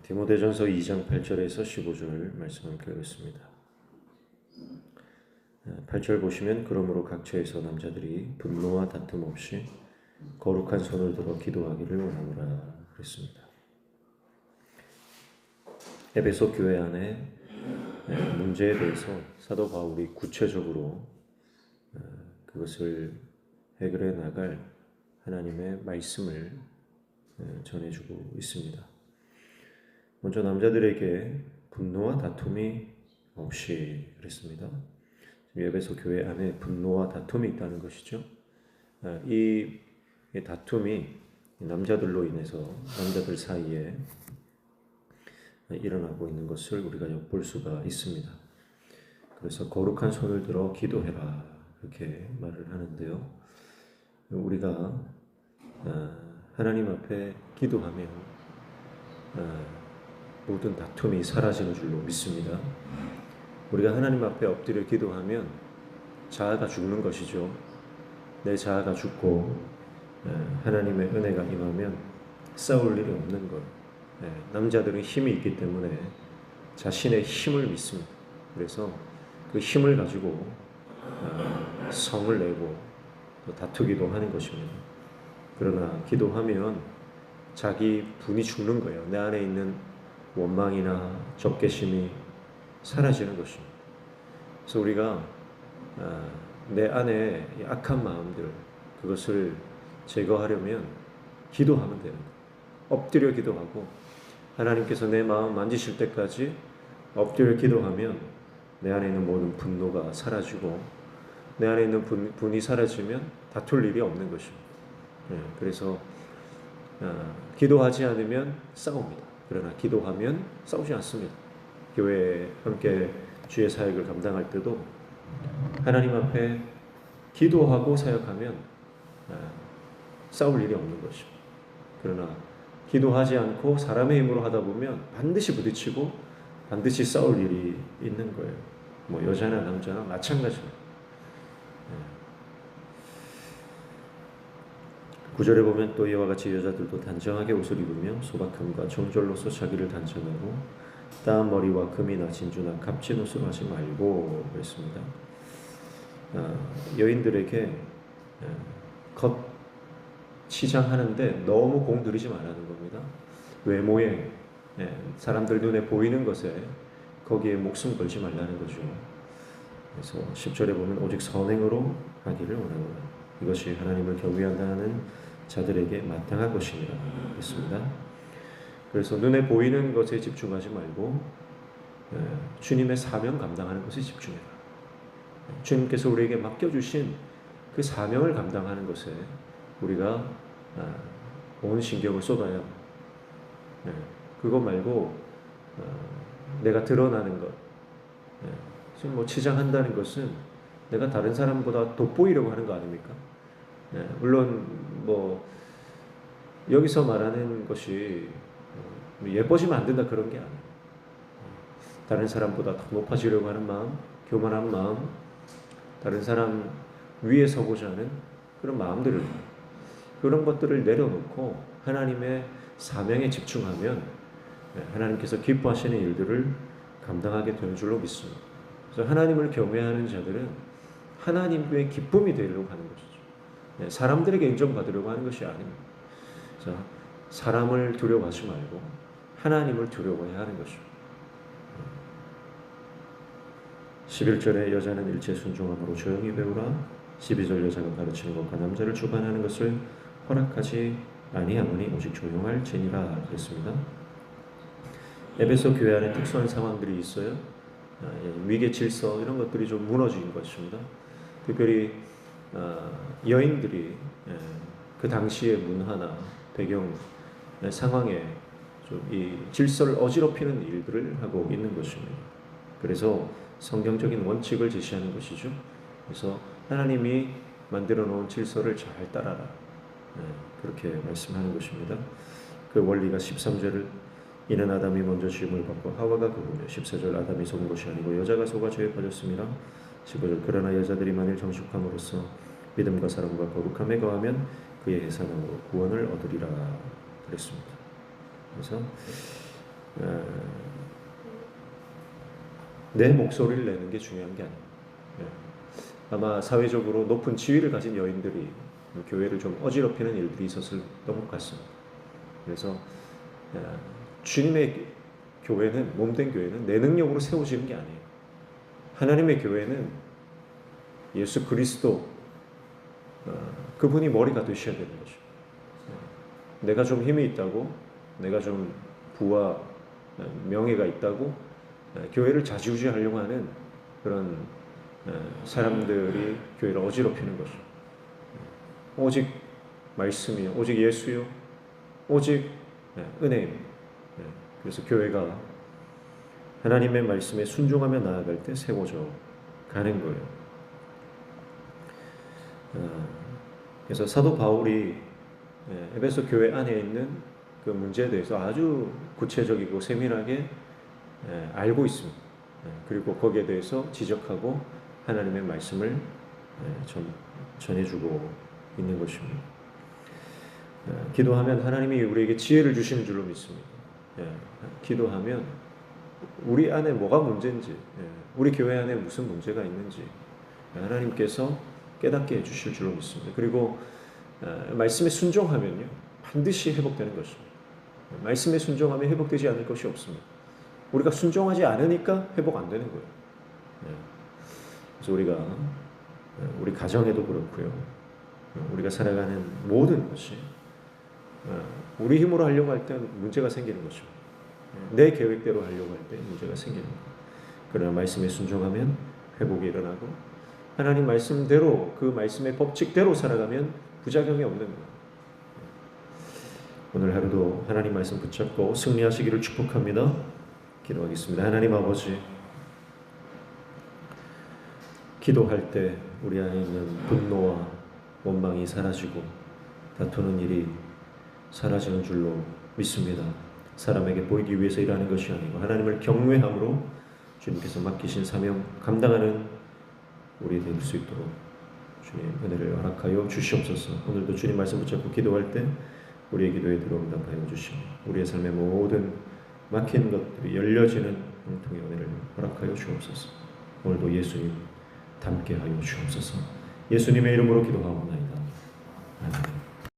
디모데전서 2장 8절에서 15절 말씀 함께 읽겠습니다. 8절 보시면 그러므로 각처에서 남자들이 분노와 다툼 없이 거룩한 손을 들어 기도하기를 원하노라 그랬습니다. 에베소 교회 안에 문제에 대해서 사도 바울이 구체적으로 그것을 해결해 나갈 하나님의 말씀을 전해주고 있습니다. 먼저 남자들에게 분노와 다툼이 없이 그랬습니다. 에베소 교회 안에 분노와 다툼이 있다는 것이죠. 이 다툼이 남자들로 인해서 남자들 사이에 일어나고 있는 것을 우리가 엿볼 수가 있습니다. 그래서 거룩한 손을 들어 기도해라 이렇게 말을 하는데요. 우리가 하나님 앞에 기도하면 모든 다툼이 사라지는 줄로 믿습니다. 우리가 하나님 앞에 엎드려 기도하면 자아가 죽는 것이죠. 내 자아가 죽고 하나님의 은혜가 임하면 싸울 일이 없는 것. 남자들은 힘이 있기 때문에 자신의 힘을 믿습니다. 그래서 그 힘을 가지고 성을 내고 또 다투기도 하는 것입니다. 그러나 기도하면 자기 분이 죽는 거예요. 내 안에 있는 원망이나 적개심이 사라지는 것입니다. 그래서 우리가 내 안에 악한 마음들 그것을 제거하려면 기도하면 되는 거예요. 엎드려 기도하고 하나님께서 내 마음 만지실 때까지 엎드려 기도하면 내 안에 있는 모든 분노가 사라지고 내 안에 있는 분이 사라지면 다툴 일이 없는 것입니다. 그래서 기도하지 않으면 싸웁니다. 그러나 기도하면 싸우지 않습니다. 교회에 함께 주의 사역을 감당할 때도 하나님 앞에 기도하고 사역하면 싸울 일이 없는 것입니다. 그러나 기도하지 않고 사람의 힘으로 하다 보면 반드시 부딪히고 반드시 싸울 일이 있는 거예요. 뭐 여자나 남자나 마찬가지입니다. 9절에 보면 또 이와 같이 여자들도 단정하게 옷을 입으며 소박함과 정절로서 자기를 단정하고 따은 머리와 금이나 진주나 값진 옷으로 하지 말고 그랬습니다. 여인들에게 겉 치장하는데 너무 공들이지 말라는 겁니다. 외모에 사람들 눈에 보이는 것에 거기에 목숨 걸지 말라는 거죠. 그래서 10절에 보면 오직 선행으로 하기를 원하노라. 이것이 하나님을 경외한다는 자들에게 마땅한 것이니라 했습니다. 그래서 눈에 보이는 것에 집중하지 말고 주님의 사명 감당하는 것에 집중해라. 주님께서 우리에게 맡겨주신 그 사명을 감당하는 것에 우리가 온 신경을 쏟아야 합니다. 그거 말고 내가 드러나는 것, 지금 뭐 치장한다는 것은 내가 다른 사람보다 돋보이려고 하는 거 아닙니까? 물론 뭐 여기서 말하는 것이 예뻐지면 안 된다 그런 게 아니에요. 다른 사람보다 더 높아지려고 하는 마음, 교만한 마음, 다른 사람 위에 서고자 하는 그런 마음들을 그런 것들을 내려놓고 하나님의 사명에 집중하면 하나님께서 기뻐하시는 일들을 감당하게 되는 줄로 믿습니다. 그래서 하나님을 경외하는 자들은 하나님의 기쁨이 되려고 하는 것이죠. 사람들에게 인정받으려고 하는 것이 아닙니다. 자, 사람을 두려워하지 말고 하나님을 두려워해야 하는 것입니다. 11절에 여자는 일체 순종함으로 조용히 배우라. 12절 여자가 가르치는 것과 남자를 주관하는 것을 허락하지 아니하노니 오직 조용할지니라 그랬습니다. 에베소 교회 안에 특수한 상황들이 있어요. 위계 질서 이런 것들이 좀 무너진 것입니다. 특별히 여인들이 그 당시의 문화나 배경 상황에 좀 이 질서를 어지럽히는 일들을 하고 있는 것입니다. 그래서 성경적인 원칙을 제시하는 것이죠. 그래서 하나님이 만들어 놓은 질서를 잘 따라라. 그렇게 말씀하는 것입니다. 그 원리가 13절을 이는 아담이 먼저 지음을 받고 하와가 그 후에 14절 아담이 속은 것이 아니고 여자가 속아 죄에 빠졌습니다. 15절 그러나 여자들이 만일 정숙함으로써 믿음과 사랑과 거룩함에 거하면 그의 해산함으로 구원을 얻으리라 그랬습니다. 그래서 내 목소리를 내는 게 중요한 게 아니에요. 아마 사회적으로 높은 지위를 가진 여인들이 교회를 좀 어지럽히는 일들이 있었을 것 같습니다. 그래서 주님의 교회는, 몸된 교회는 내 능력으로 세워지는 게 아니에요. 하나님의 교회는 예수 그리스도, 그분이 머리가 되셔야 되는 거죠. 내가 좀 힘이 있다고, 내가 좀 부와 명예가 있다고 교회를 좌지우지하려고 하는 그런 사람들이 교회를 어지럽히는 거죠. 오직 말씀이요, 오직 예수요, 오직 은혜입니다. 그래서 교회가 하나님의 말씀에 순종하며 나아갈 때 세워져 가는 거예요. 그래서 사도 바울이 에베소 교회 안에 있는 그 문제에 대해서 아주 구체적이고 세밀하게 알고 있습니다. 그리고 거기에 대해서 지적하고 하나님의 말씀을 전해주고 있는 것입니다. 기도하면 하나님이 우리에게 지혜를 주시는 줄로 믿습니다. 기도하면 우리 안에 뭐가 문제인지, 우리 교회 안에 무슨 문제가 있는지 하나님께서 깨닫게 해주실 줄로 믿습니다. 그리고 말씀에 순종하면요, 반드시 회복되는 것입니다. 말씀에 순종하면 회복되지 않을 것이 없습니다. 우리가 순종하지 않으니까 회복 안 되는 거예요. 그래서 우리가 우리 가정에도 그렇고요, 우리가 살아가는 모든 것이 우리 힘으로 하려고 할 때 문제가 생기는 거죠. 내 계획대로 하려고 할 때 문제가 생기는 거예요. 그러나 말씀에 순종하면 회복이 일어나고, 하나님 말씀대로, 그 말씀의 법칙대로 살아가면 부작용이 없는 거예요. 오늘 하루도 하나님 말씀 붙잡고 승리하시기를 축복합니다. 기도하겠습니다. 하나님 아버지, 기도할 때 우리 안에 있는 분노와 원망이 사라지고 다투는 일이 사라지는 줄로 믿습니다. 사람에게 보이기 위해서 일하는 것이 아니고 하나님을 경외함으로 주님께서 맡기신 사명 감당하는 우리 될 수 있도록 주님 은혜를 허락하여 주시옵소서. 오늘도 주님 말씀 붙잡고 기도할 때 우리의 기도에 들어응답하여 주시고, 우리의 삶의 모든 막힌 것들이 열려지는 형통의 은혜를 허락하여 주옵소서. 오늘도 예수님 닮게 하여 주옵소서. 예수님의 이름으로 기도하옵나이다. 아멘.